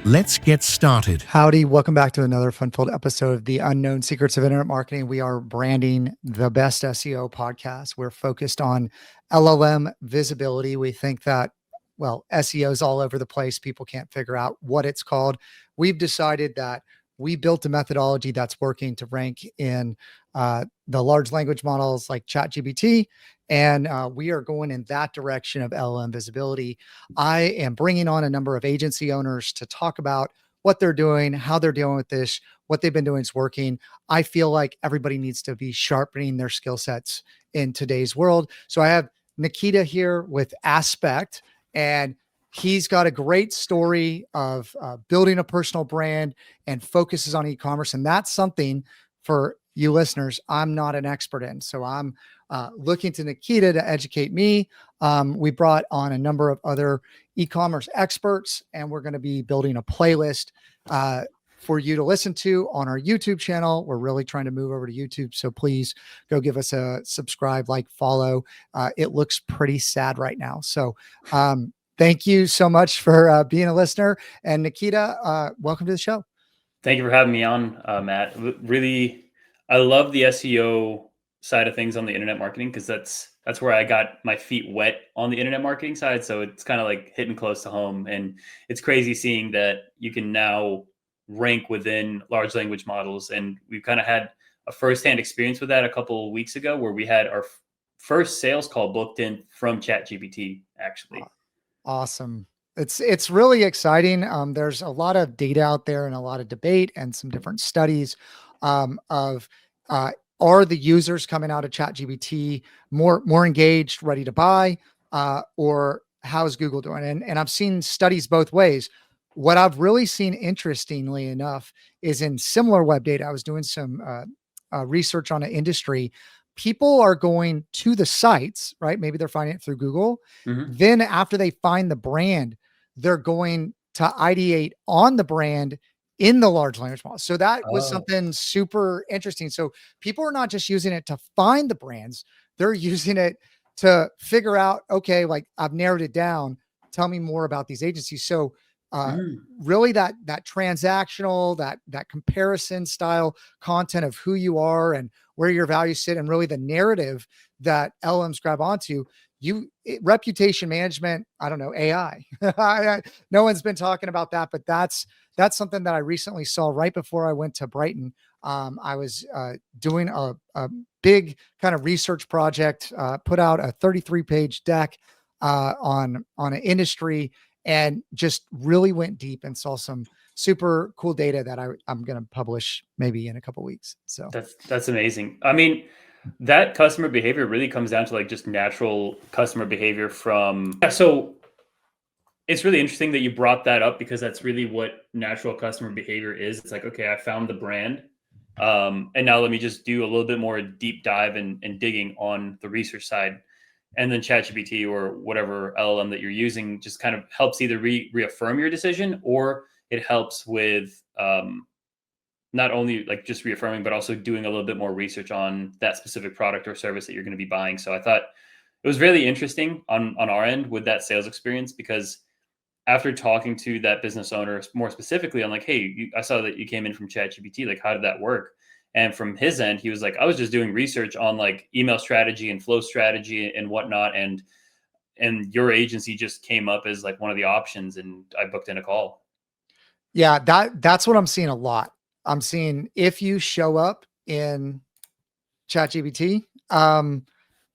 Let's get started. Howdy, welcome back to another fun-filled episode of the Unknown Secrets of Internet Marketing. We are branding the best SEO podcast. We're focused on LLM visibility. We think that, well, SEO is all over the place. People can't figure out what it's called. We've decided that we built a methodology that's working to rank in the large language models like ChatGPT, and we are going in that direction of LLM visibility. I am bringing on a number of agency owners to talk about what they're doing, how they're dealing with this, what they've been doing is working. I feel like everybody needs to be sharpening their skill sets in today's world. So I have Nikita here with Aspect, and he's got a great story of building a personal brand and focuses on e-commerce. And that's something for you listeners, I'm not an expert in. So I'm looking to Nikita to educate me. We brought on a number of other e-commerce experts, and we're going to be building a playlist for you to listen to on our YouTube channel. We're really trying to move over to YouTube. So please go give us a subscribe, like, follow. It looks pretty sad right now. So thank you so much for being a listener. And Nikita, welcome to the show. Thank you for having me on, Matt. Really, I love the SEO side of things on the internet marketing, because that's where I got my feet wet on the internet marketing side. So it's kind of like hitting close to home. And it's crazy seeing that you can now rank within large language models. And we've kind of had a firsthand experience with that a couple of weeks ago, where we had our first sales call booked in from ChatGPT, actually. Awesome. It's really exciting. There's a lot of data out there and a lot of debate and some different studies of are the users coming out of ChatGPT more engaged, ready to buy, or how's Google doing? And I've seen studies both ways. What I've really seen, interestingly enough, is in similar web data. I was doing some research on an industry. People are going to the sites, right? Maybe they're finding it through Google. Mm-hmm. Then after they find the brand, they're going to ideate on the brand in the large language model. So that was something super interesting. So people are not just using it to find the brands, they're using it to figure out, okay, like I've narrowed it down. Tell me more about these agencies. So really that transactional, that comparison style content of who you are and where your values sit, and really the narrative that LMs grab onto. Reputation management, I don't know, AI. No one's been talking about that, but that's something that I recently saw right before I went to Brighton. I was doing a big kind of research project, put out a 33-page deck on an industry, and just really went deep and saw some super cool data that I'm going to publish maybe in a couple of weeks. So that's amazing. I mean, that customer behavior really comes down to like just natural customer behavior so it's really interesting that you brought that up, because that's really what natural customer behavior is. It's like, okay, I found the brand. And now let me just do a little bit more deep dive and digging on the research side. And then ChatGPT or whatever LLM that you're using just kind of helps either reaffirm your decision, or it helps with not only like just reaffirming, but also doing a little bit more research on that specific product or service that you're going to be buying. So I thought it was really interesting on our end with that sales experience, because after talking to that business owner more specifically, I'm like, hey, I saw that you came in from ChatGPT. Like, how did that work? And from his end, he was like, I was just doing research on like email strategy and flow strategy and whatnot. And your agency just came up as like one of the options, and I booked in a call. Yeah, that's what I'm seeing a lot. I'm seeing if you show up in ChatGPT,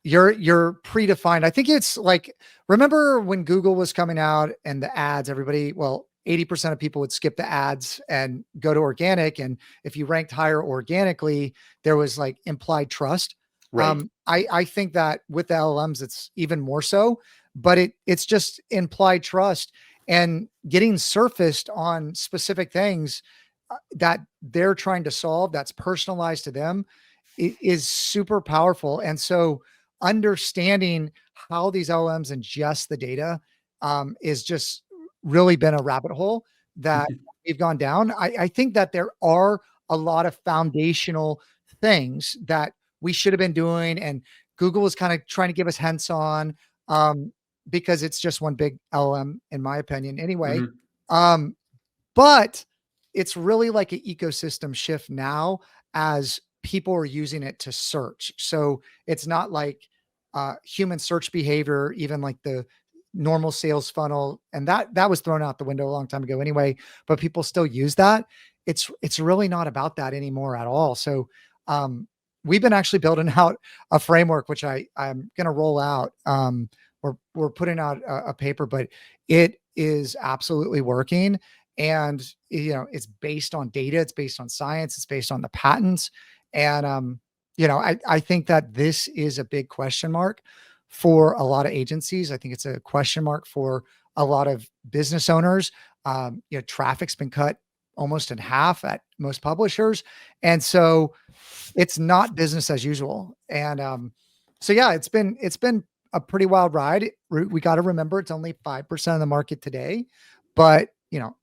you're predefined. I think it's like, remember when Google was coming out and the ads, 80% of people would skip the ads and go to organic. And if you ranked higher organically, there was like implied trust. Right. I think that with the LLMs, it's even more so, but it's just implied trust and getting surfaced on specific things that they're trying to solve, that's personalized to them, is super powerful. And so understanding how these LLMs ingest the data is just really been a rabbit hole that we've gone down. I think that there are a lot of foundational things that we should have been doing, and Google is kind of trying to give us hints on, because it's just one big LLM, in my opinion. Anyway, But it's really like an ecosystem shift now as people are using it to search. So it's not like human search behavior, even like the normal sales funnel, and that was thrown out the window a long time ago anyway. But people still use that. It's really not about that anymore at all. So we've been actually building out a framework, which I'm going to roll out. We're putting out a paper, but it is absolutely working. And, it's based on data, it's based on science, it's based on the patents. And, I think that this is a big question mark for a lot of agencies. I think it's a question mark for a lot of business owners. Traffic's been cut almost in half at most publishers. And so it's not business as usual. And, so yeah, it's been a pretty wild ride. We got to remember it's only 5% of the market today, but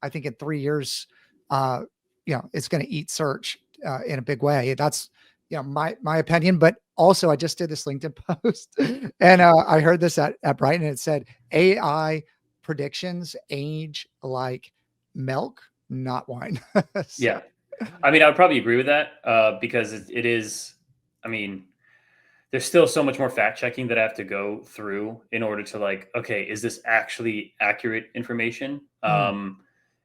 I think in 3 years, it's going to eat search in a big way. That's, my opinion. But also, I just did this LinkedIn post, and I heard this at Brighton, and it said AI predictions age like milk, not wine. So, Yeah. I mean, I would probably agree with that because it is, I mean, there's still so much more fact checking that I have to go through in order to like, okay, is this actually accurate information?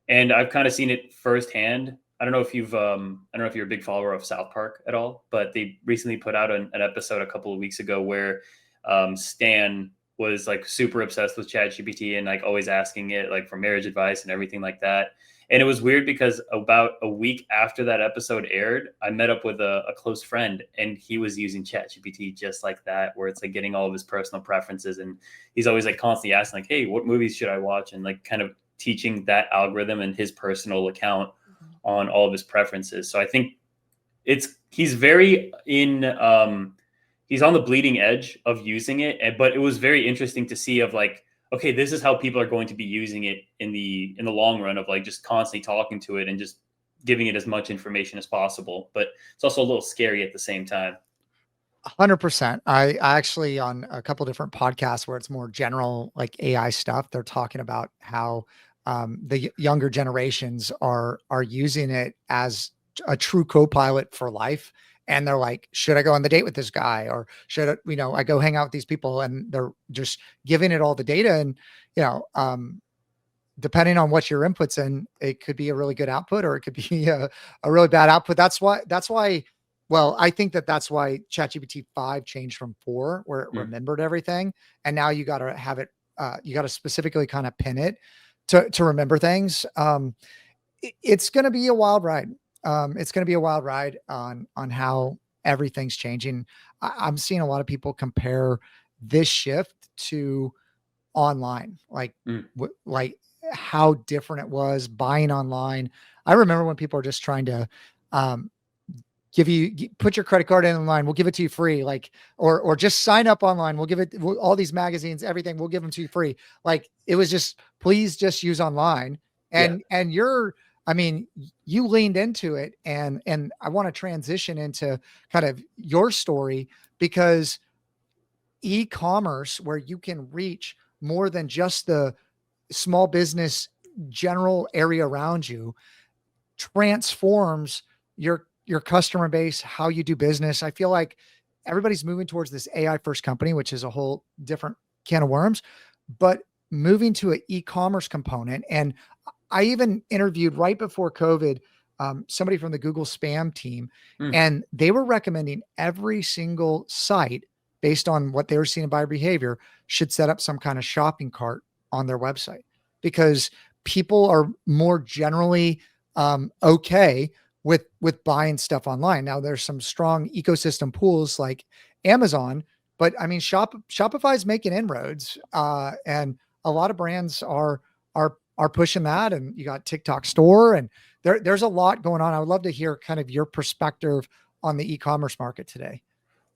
And I've kind of seen it firsthand. I don't know if you're a big follower of South Park at all, but they recently put out an episode a couple of weeks ago where Stan was like super obsessed with ChatGPT and like always asking it like for marriage advice and everything like that. And it was weird because about a week after that episode aired, I met up with a close friend and he was using ChatGPT just like that, where it's like getting all of his personal preferences. And he's always like constantly asking like, hey, what movies should I watch? And like kind of teaching that algorithm and his personal account on all of his preferences. So I think he's very he's on the bleeding edge of using it. But it was very interesting to see of like, okay, this is how people are going to be using it in the long run, of like just constantly talking to it and just giving it as much information as possible. But it's also a little scary at the same time. 100%. I actually, on a couple different podcasts where it's more general, like AI stuff, they're talking about how the younger generations are using it as a true co-pilot for life. And they're like, should I go on the date with this guy, or should I go hang out with these people? And they're just giving it all the data. And depending on what your inputs in, it could be a really good output, or it could be a really bad output. That's why. Well, I think that's why ChatGPT 5 changed from 4, where it remembered everything. And now you got to have it, you got to specifically kind of pin it to remember things. It's going to be a wild ride. It's going to be a wild ride on how everything's changing. I'm seeing a lot of people compare this shift to online, like how different it was buying online. I remember when people were just trying to, put your credit card in online. We'll give it to you free. Like, or just sign up online. All these magazines, everything, we'll give them to you free. Like, it was just, please just use online. And you leaned into it. And I want to transition into kind of your story, because e-commerce, where you can reach more than just the small business general area around you, transforms your customer base, how you do business. I feel like everybody's moving towards this AI first company, which is a whole different can of worms, but moving to an e-commerce component. And I even interviewed right before COVID, somebody from the Google spam team, and they were recommending every single site, based on what they were seeing in buyer behavior, should set up some kind of shopping cart on their website, because people are more generally okay with buying stuff online. Now, there's some strong ecosystem pools like Amazon, but I mean, Shopify is making inroads, and a lot of brands are pushing that. And you got TikTok store, and there's a lot going on. I would love to hear kind of your perspective on the e-commerce market today.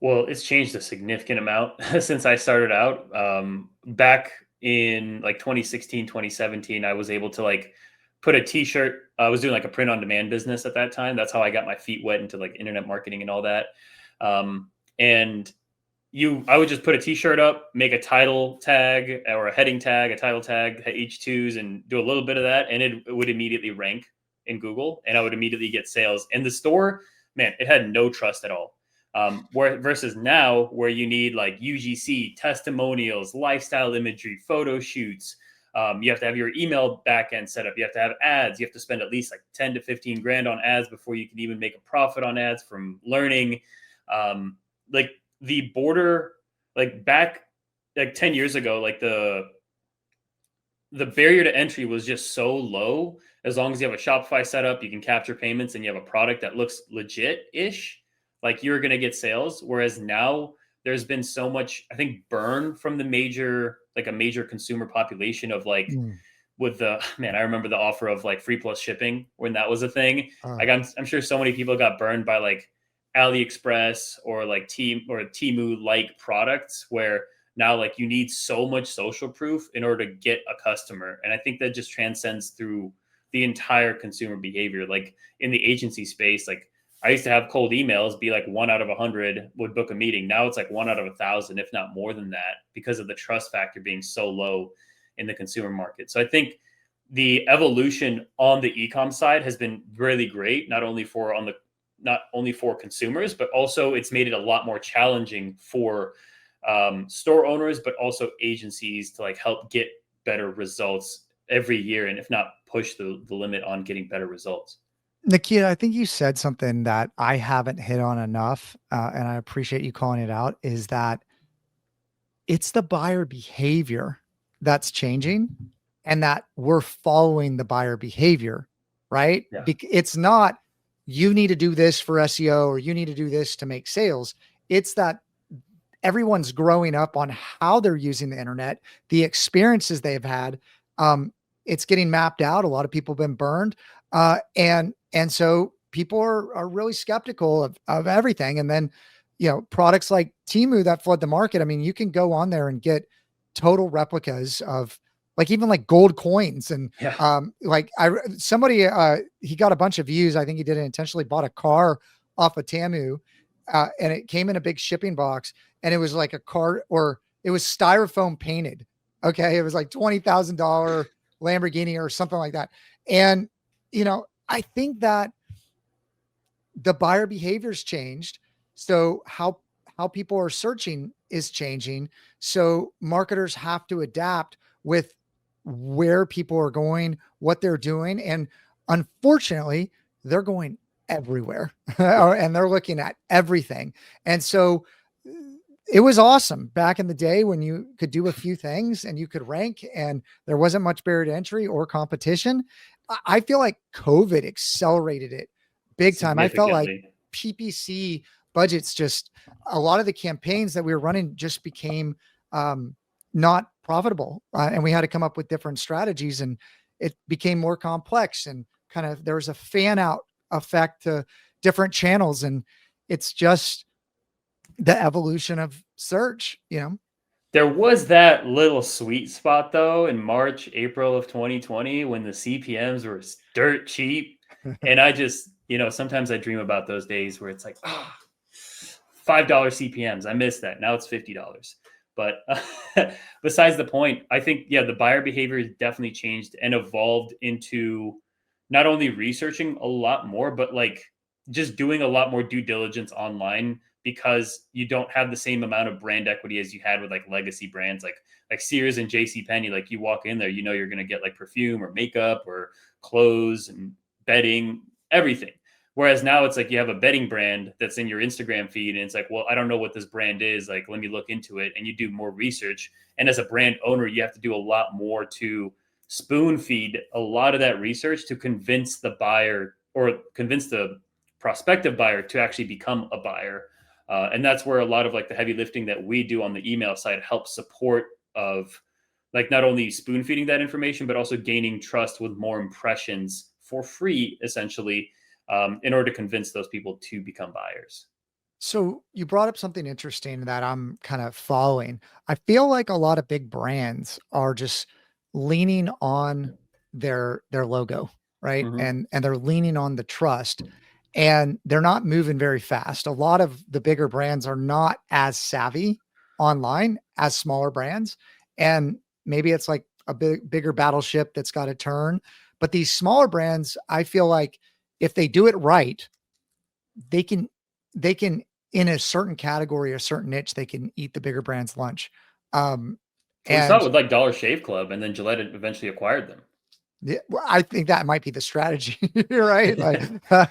Well, it's changed a significant amount since I started out. Back in like 2016, 2017, I was able to like put a t-shirt. I was doing like a print on demand business at that time. That's how I got my feet wet into like internet marketing and all that. And I would just put a t-shirt up, make a title tag or a heading tag, a title tag, H2s, and do a little bit of that, and it would immediately rank in Google, and I would immediately get sales. And the store, man, it had no trust at all. Where versus now, where you need like UGC, testimonials, lifestyle imagery, photo shoots. You have to have your email backend set up. You have to have ads. You have to spend at least like 10 to 15 grand on ads before you can even make a profit on ads from learning. Like the border, like back like 10 years ago, like the barrier to entry was just so low. As long as you have a Shopify setup, you can capture payments and you have a product that looks legit-ish, like you're going to get sales. Whereas now there's been so much, I think, burn from a major consumer population of like, with the, man, I remember the offer of like free plus shipping when that was a thing. Like I'm sure so many people got burned by like AliExpress or like Temu like products where now like you need so much social proof in order to get a customer. And I think that just transcends through the entire consumer behavior. Like in the agency space, like I used to have cold emails be like 1 out of 100 would book a meeting. Now it's like 1 out of 1,000, if not more than that, because of the trust factor being so low in the consumer market. So I think the evolution on the e-com side has been really great, not only for consumers, but also it's made it a lot more challenging for store owners, but also agencies to like help get better results every year, and if not push the limit on getting better results. Nikita, I think you said something that I haven't hit on enough, and I appreciate you calling it out, is that it's the buyer behavior that's changing and that we're following the buyer behavior, right? Yeah. It's not, you need to do this for SEO or you need to do this to make sales. It's that everyone's growing up on how they're using the internet, the experiences they've had. It's getting mapped out. A lot of people have been burned. And so people are really skeptical of everything. And then, products like Temu that flood the market. I mean, you can go on there and get total replicas of like, even like gold coins. And, somebody, he got a bunch of views. I think he did it intentionally, bought a car off of Temu, and it came in a big shipping box, and it was like a car, or it was styrofoam painted. Okay. It was like $20,000 Lamborghini or something like that. And, I think that the buyer behavior's changed. So how people are searching is changing. So marketers have to adapt with where people are going, what they're doing. And unfortunately, they're going everywhere and they're looking at everything. And so it was awesome back in the day when you could do a few things and you could rank and there wasn't much barrier to entry or competition. I feel like COVID accelerated it big time. I felt like PPC budgets, just a lot of the campaigns that we were running just became not profitable. And we had to come up with different strategies, and it became more complex, and kind of, there was a fan out effect to different channels. And it's just the evolution of search, There was that little sweet spot though in March, April of 2020 when the CPMs were dirt cheap. And I just, sometimes I dream about those days where it's like, $5 CPMs. I miss that. Now it's $50. But besides the point, I think, the buyer behavior has definitely changed and evolved into not only researching a lot more, but like just doing a lot more due diligence online, because you don't have the same amount of brand equity as you had with like legacy brands like Sears and JCPenney. Like you walk in there, you're going to get like perfume or makeup or clothes and bedding, everything. Whereas now it's like you have a bedding brand that's in your Instagram feed, and it's like, well, I don't know what this brand is. Like, let me look into it. And you do more research. And as a brand owner, you have to do a lot more to spoon feed a lot of that research to convince the buyer or convince the prospective buyer to actually become a buyer. And that's where a lot of like the heavy lifting that we do on the email side helps support of like not only spoon feeding that information, but also gaining trust with more impressions for free, essentially, in order to convince those people to become buyers. So you brought up something interesting that I'm kind of following. I feel like a lot of big brands are just leaning on their logo, right? Mm-hmm. And they're leaning on the trust. and they're not moving very fast. A lot of the bigger brands are not as savvy online as smaller brands. And maybe it's like a bigger battleship that's got to turn. But these smaller brands, I feel like if they do it right, they can, they can, in a certain category, a certain niche, they can eat the bigger brands lunch. Um, We saw it and with like Dollar Shave Club, and then Gillette eventually acquired them. yeah, well, I think that might be the strategy, right? Like,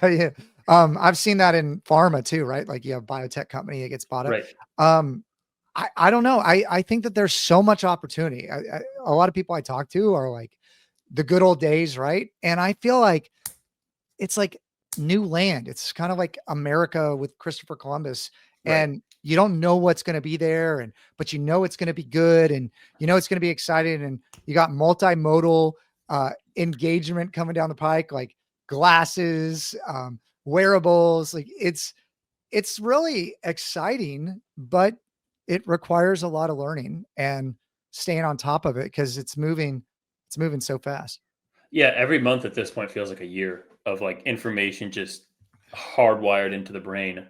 yeah. I've seen that in pharma too, right? Like you have biotech company that gets bought up. Right. Um, I don't know. I think that there's so much opportunity. A lot of people I talk to are like the good old days, right? And I feel like it's like new land. It's kind of like America with Christopher Columbus, Right. and you don't know what's going to be there, and but you know it's going to be good, and you know it's going to be exciting, and you got multimodal engagement coming down the pike, like glasses, wearables. Like it's really exciting, but it requires a lot of learning and staying on top of it because it's moving so fast. Yeah, every month at this point feels like a year of like information just hardwired into the brain.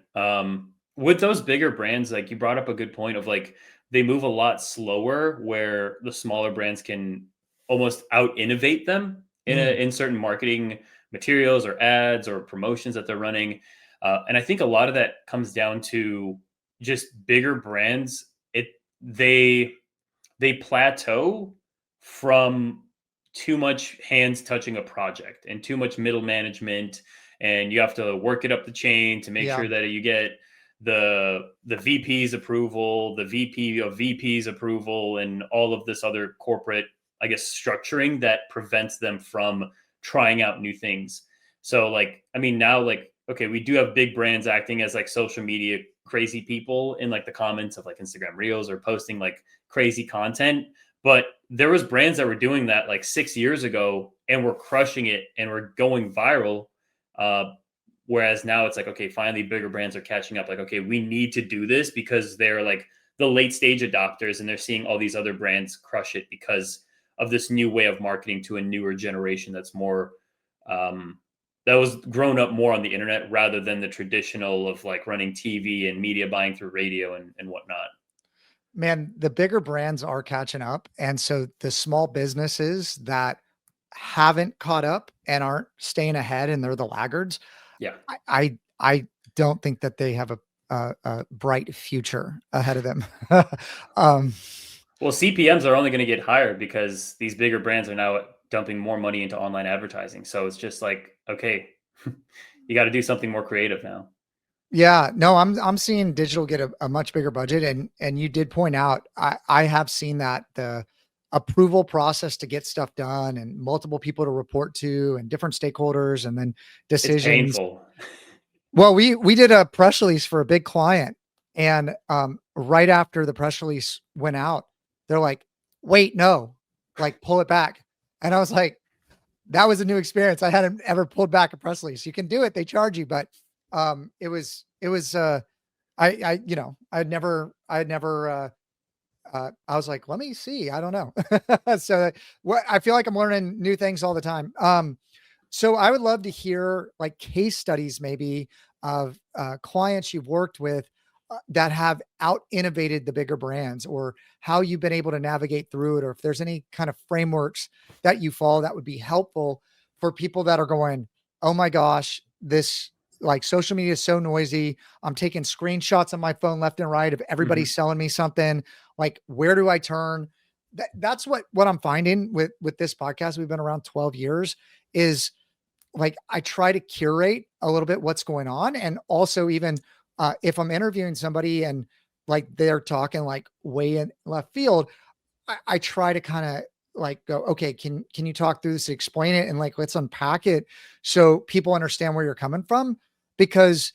With those bigger brands, like you brought up a good point of like they move a lot slower, where the smaller brands can almost out innovate them Mm, in certain marketing materials or ads or promotions that they're running. And I think a lot of that comes down to just bigger brands. It they they plateau from too much hands touching a project and too much middle management, and you have to work it up the chain to make yeah. sure that you get the VP's approval, the VP of VP's approval, and all of this other corporate, I guess, structuring that prevents them from trying out new things. So like, I mean, now like, okay, we do have big brands acting as like social media crazy people in like the comments of like Instagram Reels or posting like crazy content. But there was brands that were doing that like 6 years ago and were crushing it and were going viral. Whereas now it's like, okay, finally bigger brands are catching up. Like, okay, we need to do this because they're like the late stage adopters and they're seeing all these other brands crush it because of this new way of marketing to a newer generation that's more that was grown up more on the internet rather than the traditional of like running TV and media buying through radio and whatnot. Man, the bigger brands are catching up. And so the small businesses that haven't caught up and aren't staying ahead and they're the laggards, Yeah. I don't think that they have a bright future ahead of them. um, Well, CPMs are only going to get higher because these bigger brands are now dumping more money into online advertising. So it's just like, okay, you got to do something more creative now. yeah, no, I'm seeing digital get a much bigger budget, and you did point out I have seen that the approval process to get stuff done and multiple people to report to and different stakeholders and then It's decisions. painful. Well, we did a press release for a big client, and right after the press release went out, they're like, "Wait, no, like pull it back," and I was like, "That was a new experience. I hadn't ever pulled back a press release. You can do it; they charge you, but it was you know, I had never I was like, let me see. I don't know. So what I feel like I'm learning new things all the time. So I would love to hear like case studies maybe of clients you've worked with that have out innovated the bigger brands, or how you've been able to navigate through it, or if there's any kind of frameworks that you follow that would be helpful for people that are going, oh my gosh, this like social media is so noisy. I'm taking screenshots on my phone left and right of everybody Mhm. selling me something. Like, where do I turn? That's what I'm finding with this podcast. We've been around 12 years. Is like I try to curate a little bit what's going on, and also even if I'm interviewing somebody and like they're talking like way in left field, I try to kind of like go, okay, can you talk through this, explain it, and like let's unpack it so people understand where you're coming from, because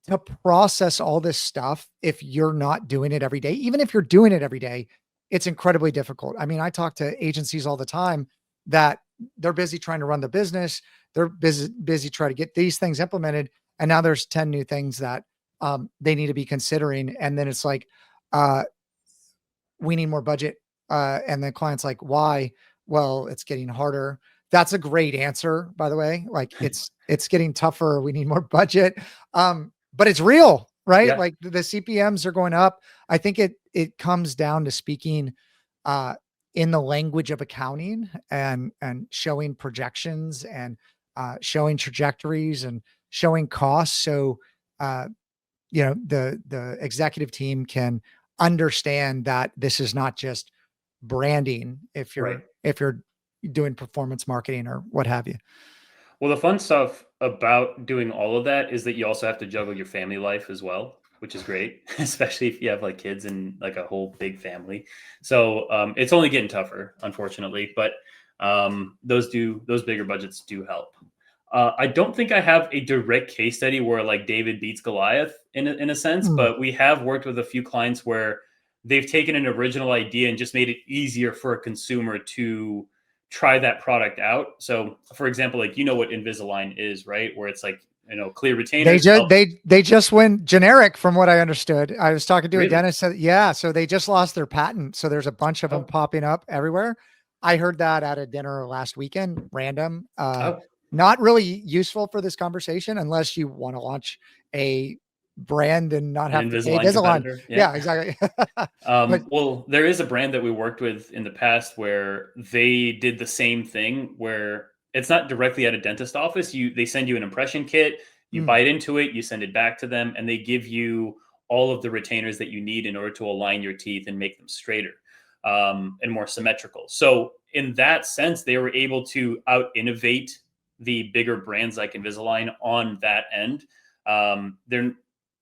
to process all this stuff, if you're not doing it every day, even if you're doing it every day, it's incredibly difficult. I mean, I talk to agencies all the time that they're busy trying to run the business. They're busy trying to get these things implemented. And now there's 10 new things that they need to be considering. And then it's like, uh, we need more budget. And the client's like, why? Well, it's getting harder. That's a great answer, by the way. Like it's getting tougher. We need more budget. But it's real, right? Yeah, Like the CPMs are going up. I think it comes down to speaking uh in the language of accounting and showing projections and showing trajectories and showing costs. So the executive team can understand that this is not just branding if right. you're doing performance marketing or what have you. Well, the fun stuff about doing all of that is that you also have to juggle your family life as well, which is great, especially if you have like kids and like a whole big family. So it's only getting tougher, unfortunately, but those bigger budgets do help. I don't think I have a direct case study where like David beats Goliath in a sense, Mm. but we have worked with a few clients where they've taken an original idea and just made it easier for a consumer to try that product out. So, for example, like what Invisalign is, right? Where it's like clear They retainers. just they just went generic from what I understood. I was talking to a Really? dentist. Said, yeah, so they just lost their patent. So there's a bunch of them Oh, popping up everywhere. I heard that at a dinner last weekend, random. oh, Not really useful for this conversation unless you want to launch a brand and not an have to pay Invisalign Invisalign. competitor. Yeah. Yeah, exactly. But Well, there is a brand that we worked with in the past where they did the same thing where it's not directly at a dentist office. They send you an impression kit, you mm, bite into it, you send it back to them, and they give you all of the retainers that you need in order to align your teeth and make them straighter and more symmetrical. So in that sense, they were able to out innovate the bigger brands like Invisalign on that end. They're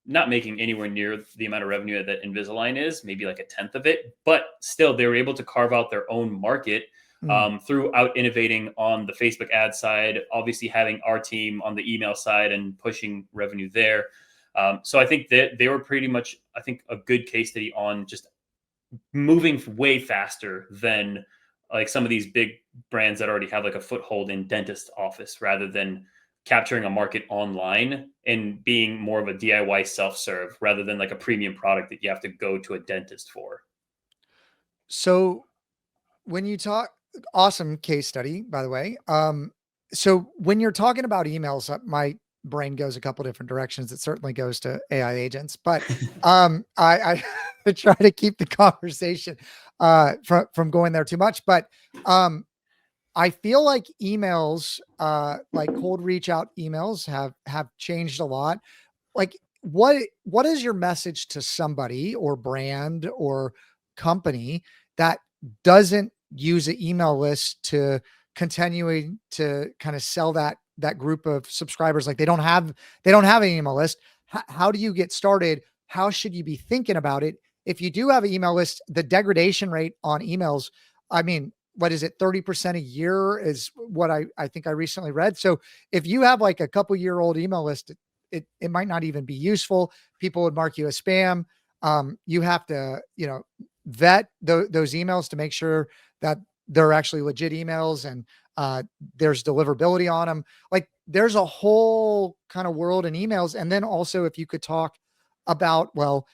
not making anywhere near the amount of revenue that Invisalign is, maybe like a tenth of it, but still they were able to carve out their own market mm. through out innovating on the Facebook ad side, obviously having our team on the email side and pushing revenue there. So I think that they were pretty much, I think, a good case study on just moving way faster than like some of these big brands that already have like a foothold in dentist office rather than capturing a market online and being more of a DIY self-serve rather than like a premium product that you have to go to a dentist for. So when you talk, awesome case study, by the way. So when you're talking about emails, my brain goes a couple different directions. It certainly goes to AI agents, but I try to keep the conversation from going there too much. But I feel like emails, like cold reach out emails, have changed a lot. Like what is your message to somebody or brand or company that doesn't use an email list to continuing to kind of sell that group of subscribers? Like they don't have an email list. How do you get started? How should you be thinking about it? If you do have an email list, the degradation rate on emails, I mean, what is it? 30% a year is what I think I recently read. So if you have like a couple year old email list, it might not even be useful. People would mark you as spam. You have to, vet those emails to make sure that they're actually legit emails and there's deliverability on them. Like there's a whole kind of world in emails. And then also if you could talk about, well,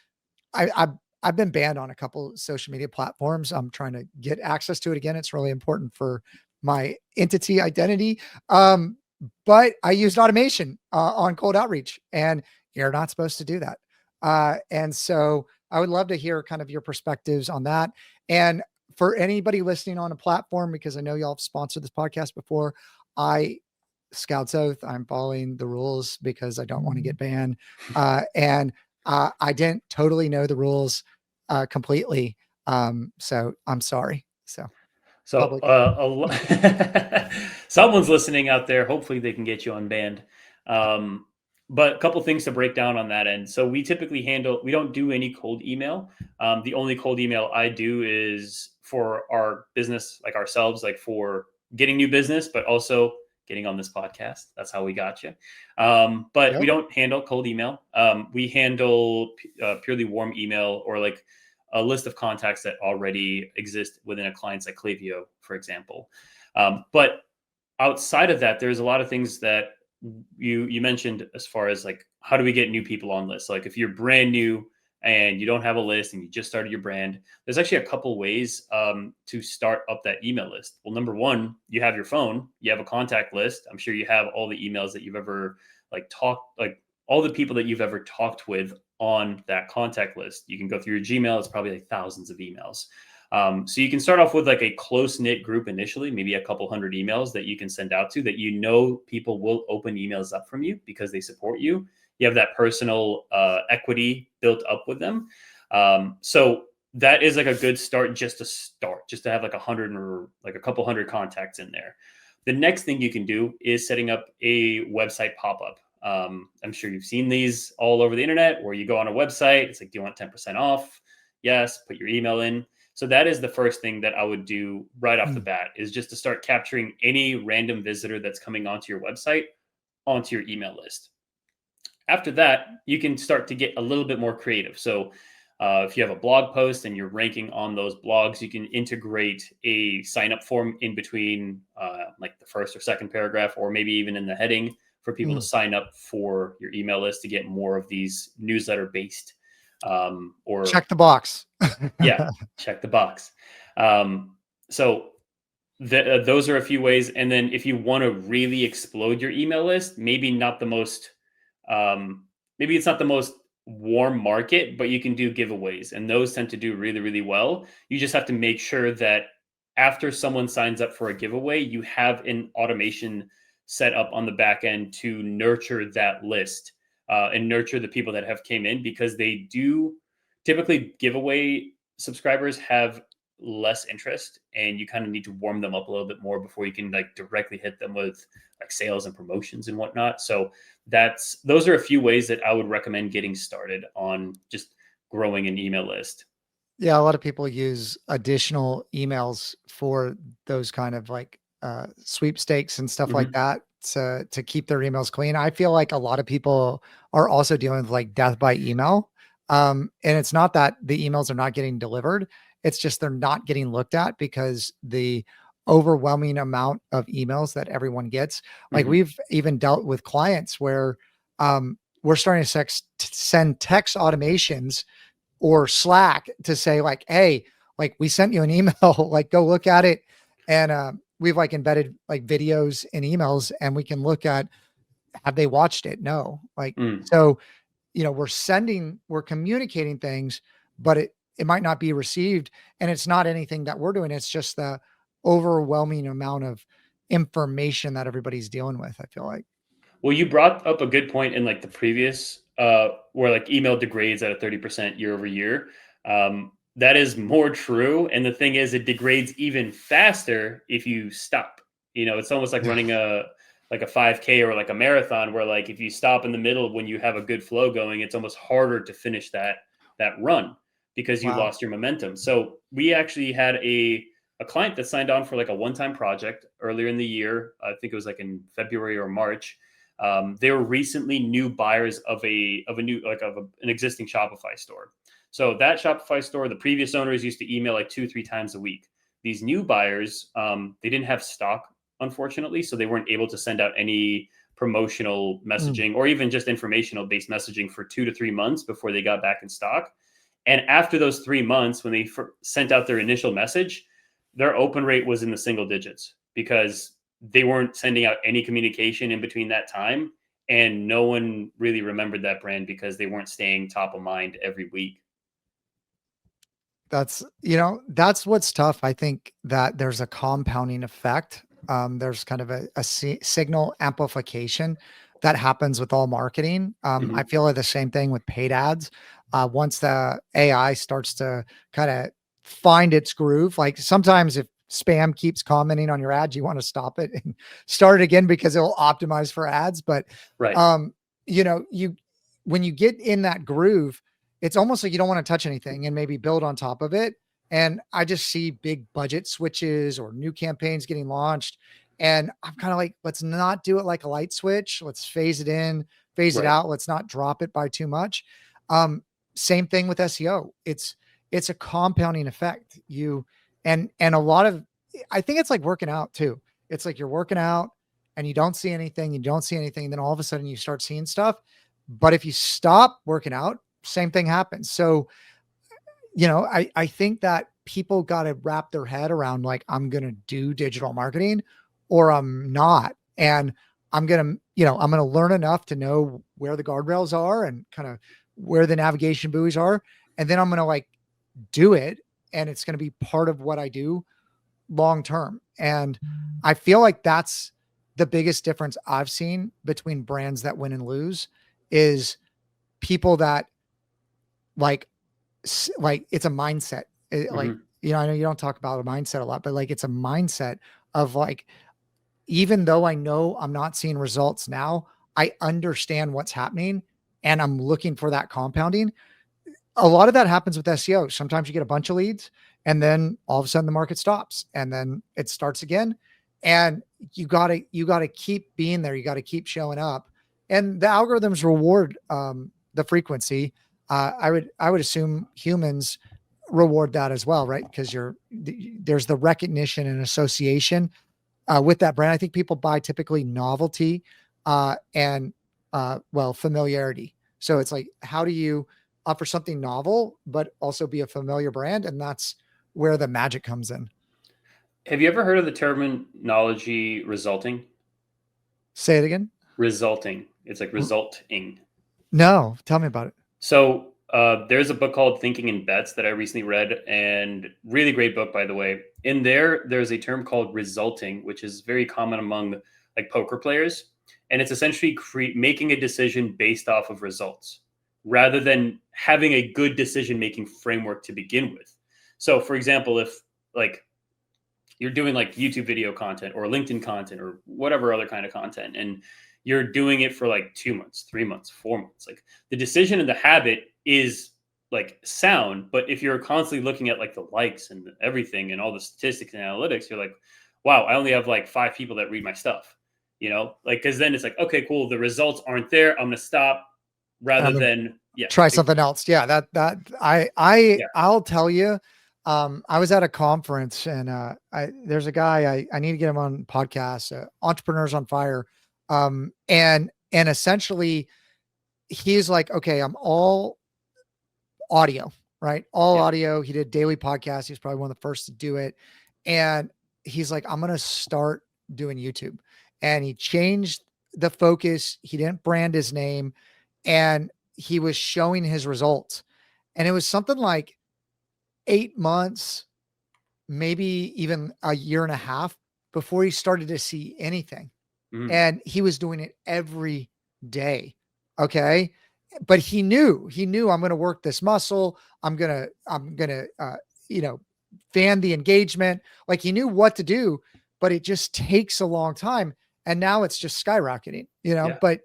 I've been banned on a couple of social media platforms. I'm trying to get access to it again. It's really important for my entity identity. But I used automation on cold outreach, and you're not supposed to do that. And so I would love to hear kind of your perspectives on that. And for anybody listening on a platform, because I know y'all have sponsored this podcast before, I Scouts Oath, I'm following the rules because I don't want to get banned. And I didn't totally know the rules completely. So I'm sorry. So So public. someone's listening out there. Hopefully they can get you unbanned. But a couple things to break down on that end. So we typically we don't do any cold email. The only cold email I do is for our business, like ourselves, like for getting new business, but also getting on this podcast. That's how we got you. But we Yep. don't handle cold email. We handle purely warm email or like a list of contacts that already exist within a client's like Klaviyo, for example. But outside of that, there's a lot of things that you mentioned as far as like how do we get new people on lists? Like if you're brand new, and you don't have a list and you just started your brand, there's actually a couple ways to start up that email list. Well, number one, you have your phone, you have a contact list. I'm sure you have all the emails that you've ever all the people that you've ever talked with on that contact list. You can go through your Gmail. It's probably like thousands of emails. So you can start off with like a close knit group initially, maybe a couple hundred emails that you can send out to that people will open emails up from you because they support you. You have that personal equity built up with them. So that is like a good start just to have like 100 or like a couple hundred contacts in there. The next thing you can do is setting up a website pop-up. I'm sure you've seen these all over the internet where you go on a website. It's like, do you want 10% off? Yes. Put your email in. So that is the first thing that I would do right off the bat, is just to start capturing any random visitor that's coming onto your website onto your email list. After that, you can start to get a little bit more creative. So if you have a blog post and you're ranking on those blogs, you can integrate a sign up form in between like the first or second paragraph, or maybe even in the heading for people to sign up for your email list to get more of these newsletter based or check the box. Yeah, check the box. So those are a few ways. And then if you want to really explode your email list, maybe it's not the most warm market, but you can do giveaways, and those tend to do really, really well. You just have to make sure that after someone signs up for a giveaway, you have an automation set up on the back end to nurture that list and nurture the people that have came in, because they do typically giveaway subscribers have less interest, and you kind of need to warm them up a little bit more before you can like directly hit them with like sales and promotions and whatnot. So those are a few ways that I would recommend getting started on just growing an email list. Yeah, a lot of people use additional emails for those kind of like sweepstakes and stuff like that to keep their emails clean. I feel like a lot of people are also dealing with like death by email. And it's not that the emails are not getting delivered. It's just they're not getting looked at because the overwhelming amount of emails that everyone gets. Like we've even dealt with clients where we're starting to send text automations or Slack to say like, hey, like we sent you an email, like go look at it. And we've like embedded like videos in emails, and we can look at, have they watched it? No. Like, so, we're communicating things, but it might not be received. And it's not anything that we're doing. It's just the overwhelming amount of information that everybody's dealing with, I feel like. Well, you brought up a good point in like the previous where like email degrades at a 30% year over year. That is more true. And the thing is, it degrades even faster if you stop. It's almost like running a 5K or like a marathon, where like if you stop in the middle when you have a good flow going, it's almost harder to finish that run because you lost your momentum. So we actually had a client that signed on for like a one-time project earlier in the year. I think it was like in February or March. They were recently new buyers of an existing Shopify store. So that Shopify store, the previous owners used to email like 2-3 times a week. These new buyers, they didn't have stock, unfortunately, so they weren't able to send out any promotional messaging or even just informational based messaging for 2 to 3 months before they got back in stock. And after those 3 months, when they sent out their initial message, their open rate was in the single digits because they weren't sending out any communication in between that time. And no one really remembered that brand because they weren't staying top of mind every week. That's what's tough. I think that there's a compounding effect. There's kind of a signal amplification that happens with all marketing. I feel like the same thing with paid ads. Once the AI starts to kind of find its groove, like sometimes if spam keeps commenting on your ads, you want to stop it and start it again because it will optimize for ads. But, right. When you get in that groove, it's almost like you don't want to touch anything and maybe build on top of it. And I just see big budget switches or new campaigns getting launched. And I'm kind of like, let's not do it like a light switch. Let's phase it in, phase it out. Let's not drop it by too much. Same thing with SEO. It's a compounding effect. And a lot of, I think it's like working out too. It's like you're working out and you don't see anything. And then all of a sudden you start seeing stuff. But if you stop working out, same thing happens. So, I think that people got to wrap their head around like, I'm going to do digital marketing or I'm not. And I'm going to, I'm going to learn enough to know where the guardrails are and kind of where the navigation buoys are. And then I'm going to like do it. And it's going to be part of what I do long term. And I feel like that's the biggest difference I've seen between brands that win and lose is people that like it's a mindset. Like, I know you don't talk about a mindset a lot, but like, it's a mindset of like, even though I know I'm not seeing results now, I understand what's happening and I'm looking for that compounding. A lot of that happens with SEO. Sometimes you get a bunch of leads and then all of a sudden the market stops and then it starts again. And you gotta keep being there. You got to keep showing up, and the algorithms reward the frequency. I would assume humans reward that as well, right? Because there's the recognition and association with that brand. I think people buy typically novelty and familiarity. So it's like, how do you offer something novel, but also be a familiar brand? And that's where the magic comes in. Have you ever heard of the terminology resulting? Say it again. Resulting. It's like resulting. No, tell me about it. So there's a book called Thinking in Bets that I recently read, and really great book, by the way. In there's a term called resulting, which is very common among like poker players. And it's essentially making a decision based off of results rather than having a good decision-making framework to begin with. So for example, if like you're doing like YouTube video content or LinkedIn content or whatever other kind of content, and you're doing it for like 2 months, 3 months, 4 months, like the decision and the habit is like sound. But if you're constantly looking at like the likes and everything and all the statistics and analytics, you're like, wow, I only have like 5 people that read my stuff, like, cause then it's like, okay, cool. The results aren't there. I'm going to stop rather than try something else. Yeah. I'll tell you, I was at a conference and there's a guy, I need to get him on podcast, Entrepreneurs on Fire. And essentially he's like, okay, I'm all audio, right? All audio. He did daily podcast. He's probably one of the first to do it. And he's like, I'm going to start doing YouTube. And he changed the focus. He didn't brand his name and he was showing his results. And it was something like 8 months, maybe even a year and a half before he started to see anything. And he was doing it every day. Okay. But he knew I'm going to work this muscle. I'm going to, fan the engagement. Like he knew what to do, but it just takes a long time. And now it's just skyrocketing, but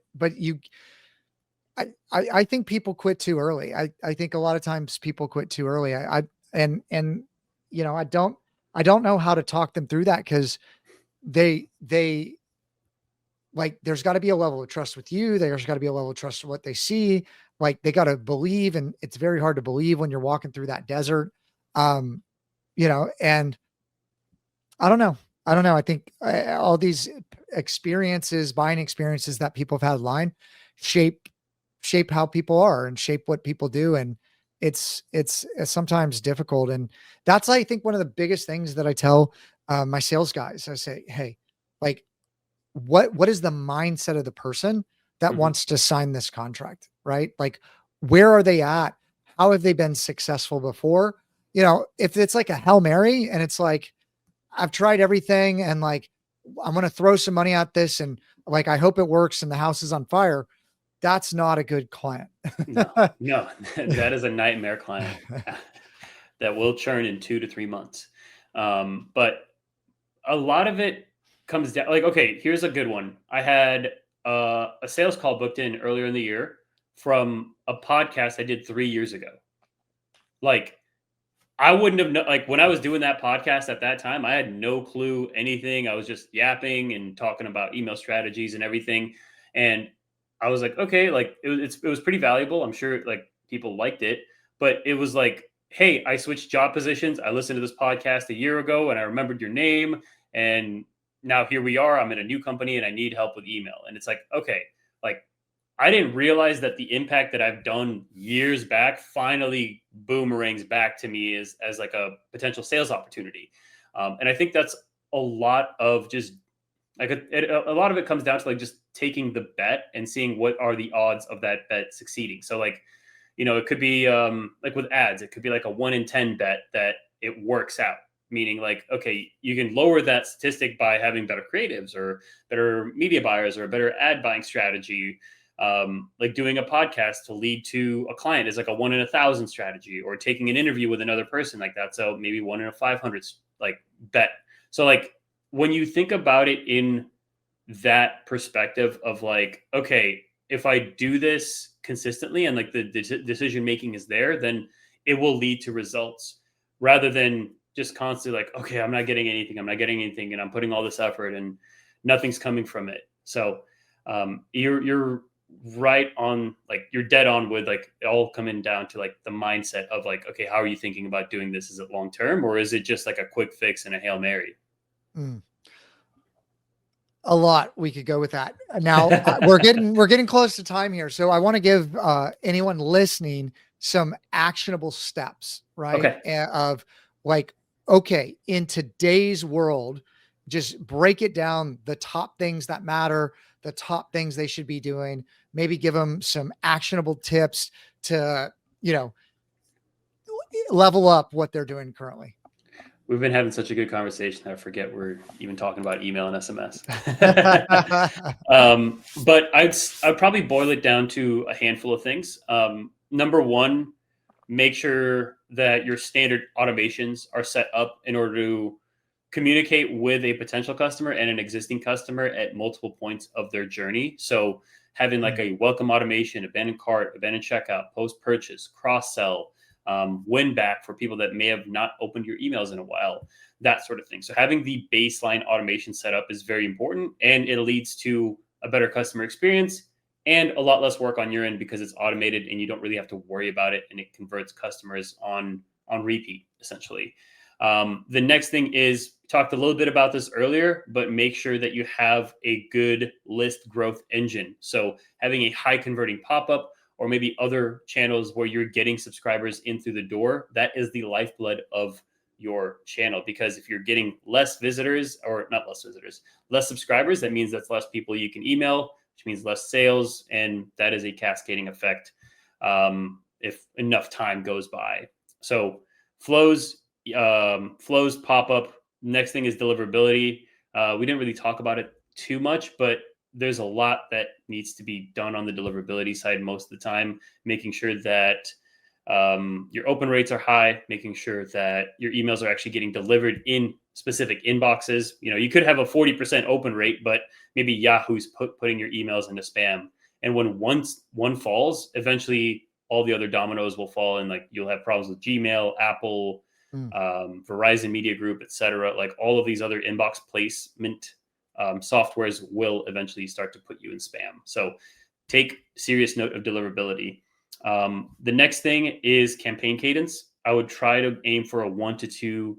I think people quit too early. I think a lot of times people quit too early. I don't know how to talk them through that. Cause they like, there's got to be a level of trust with you. There's got to be a level of trust in what they see. Like they got to believe, and it's very hard to believe when you're walking through that desert. And I don't know. I think all these buying experiences that people have had online shape how people are and shape what people do. And it's sometimes difficult. And that's, I think, one of the biggest things that I tell my sales guys. I say, hey, like, what is the mindset of the person that wants to sign this contract, right? Like, where are they at? How have they been successful before? If it's like a Hail Mary and it's like, I've tried everything and like, I'm going to throw some money at this and like, I hope it works and the house is on fire. That's not a good client. No, that is a nightmare client that will churn in 2 to 3 months. But a lot of it comes down like, okay, here's a good one. I had a sales call booked in earlier in the year from a podcast I did 3 years ago. Like, I wouldn't have known, like when I was doing that podcast at that time, I had no clue anything. I was just yapping and talking about email strategies and everything. And I was like, okay, like it was pretty valuable. I'm sure like people liked it, but it was like, hey, I switched job positions. I listened to this podcast a year ago and I remembered your name. And now here we are. I'm in a new company and I need help with email. And it's like, okay, like I didn't realize that the impact that I've done years back finally boomerangs back to me as like a potential sales opportunity. And I think that's a lot of just like a lot of it comes down to like just taking the bet and seeing what are the odds of that bet succeeding. So like, it could be like with ads, it could be like a 1 in 10 bet that it works out. Meaning like, okay, you can lower that statistic by having better creatives or better media buyers or a better ad buying strategy. Like doing a podcast to lead to a client is like a 1 in 1,000 strategy, or taking an interview with another person like that. So maybe 1 in 500 like bet. So like when you think about it in that perspective of like, okay, if I do this consistently and like the decision making is there, then it will lead to results, rather than just constantly like, okay, I'm not getting anything, and I'm putting all this effort and nothing's coming from it. So you're right on, like you're dead on with like it all coming down to like the mindset of like, okay, how are you thinking about doing this? Is it long term, or is it just like a quick fix and a Hail Mary? A lot we could go with that. Now we're getting close to time here, so I want to give anyone listening some actionable steps, right? Okay. Of like, okay, in today's world, just break it down, the top things that matter, the top things they should be doing, maybe give them some actionable tips to, level up what they're doing currently. We've been having such a good conversation that I forget we're even talking about email and SMS. But I'd probably boil it down to a handful of things. Number one, make sure that your standard automations are set up in order to communicate with a potential customer and an existing customer at multiple points of their journey. So having like a welcome automation, abandoned cart, abandoned checkout, post purchase, cross sell, win back for people that may have not opened your emails in a while, that sort of thing. So having the baseline automation set up is very important, and it leads to a better customer experience and a lot less work on your end because it's automated and you don't really have to worry about it, and it converts customers on repeat essentially. The next thing is, talked a little bit about this earlier, but make sure that you have a good list growth engine. So having a high converting pop-up, or maybe other channels where you're getting subscribers in through the door, that is the lifeblood of your channel. Because if you're getting less visitors, or not less visitors, less subscribers, that means that's less people you can email, which means less sales. And that is a cascading effect if enough time goes by. So flows pop up. Next thing is deliverability. We didn't really talk about it too much, but there's a lot that needs to be done on the deliverability side most of the time, making sure that your open rates are high, making sure that your emails are actually getting delivered in specific inboxes. You could have a 40% open rate, but maybe Yahoo's putting your emails into spam. And when one falls, eventually all the other dominoes will fall, and like you'll have problems with Gmail, Apple, Verizon Media Group, etc. Like all of these other inbox placement softwares will eventually start to put you in spam. So take serious note of deliverability. The next thing is campaign cadence. I would try to aim for a 1 to 2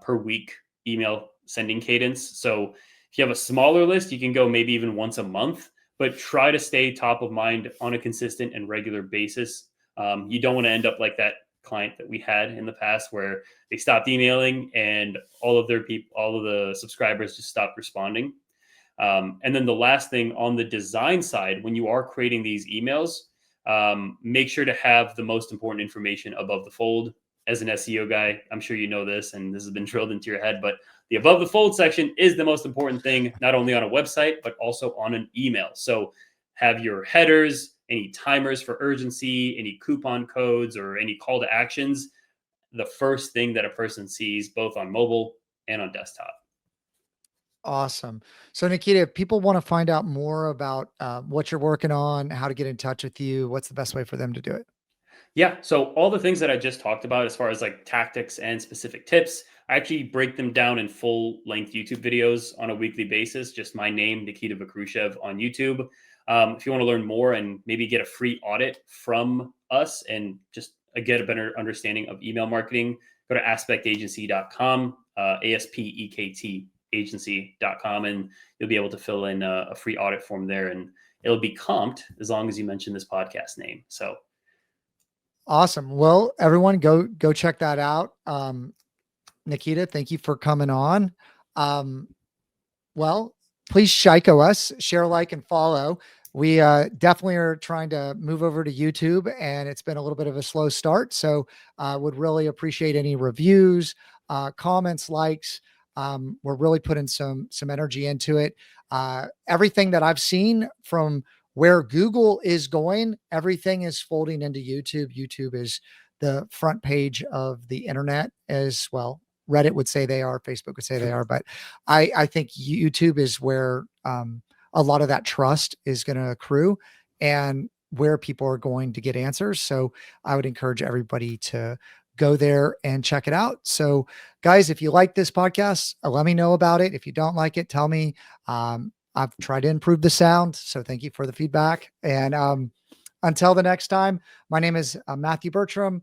per week email sending cadence. So if you have a smaller list, you can go maybe even once a month, but try to stay top of mind on a consistent and regular basis. You don't want to end up like that client that we had in the past where they stopped emailing and all of the subscribers just stopped responding. And then the last thing on the design side, when you are creating these emails, make sure to have the most important information above the fold. As an SEO guy, I'm sure you know this, and this has been drilled into your head, but the above the fold section is the most important thing, not only on a website, but also on an email. So have your headers, any timers for urgency, any coupon codes, or any call to actions, the first thing that a person sees both on mobile and on desktop. Awesome. So Nikita, if people want to find out more about what you're working on, how to get in touch with you, what's the best way for them to do it? Yeah. So all the things that I just talked about, as far as like tactics and specific tips, I actually break them down in full length YouTube videos on a weekly basis. Just my name, Nikita Vakhrushev, on YouTube. If you want to learn more and maybe get a free audit from us and just get a better understanding of email marketing, go to aspectagency.com, ASPEKT innovateagency.com, and you'll be able to fill in a free audit form there, and it'll be comped as long as you mention this podcast name. So awesome. Well, everyone go check that out. Nikita, thank you for coming on. Well, please Shiko us, share, like, and follow. We definitely are trying to move over to YouTube, and it's been a little bit of a slow start. So would really appreciate any reviews, comments, likes. We're really putting some energy into it. Everything that I've seen from where Google is going, everything is folding into YouTube. YouTube is the front page of the internet as well. Reddit would say they are, Facebook would say they are, but I think YouTube is where a lot of that trust is going to accrue and where people are going to get answers. So I would encourage everybody to go there and check it out. So guys, if you like this podcast, let me know about it. If you don't like it, tell me. I've tried to improve the sound. So thank you for the feedback. And until the next time, my name is Matthew Bertram.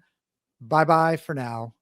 Bye-bye for now.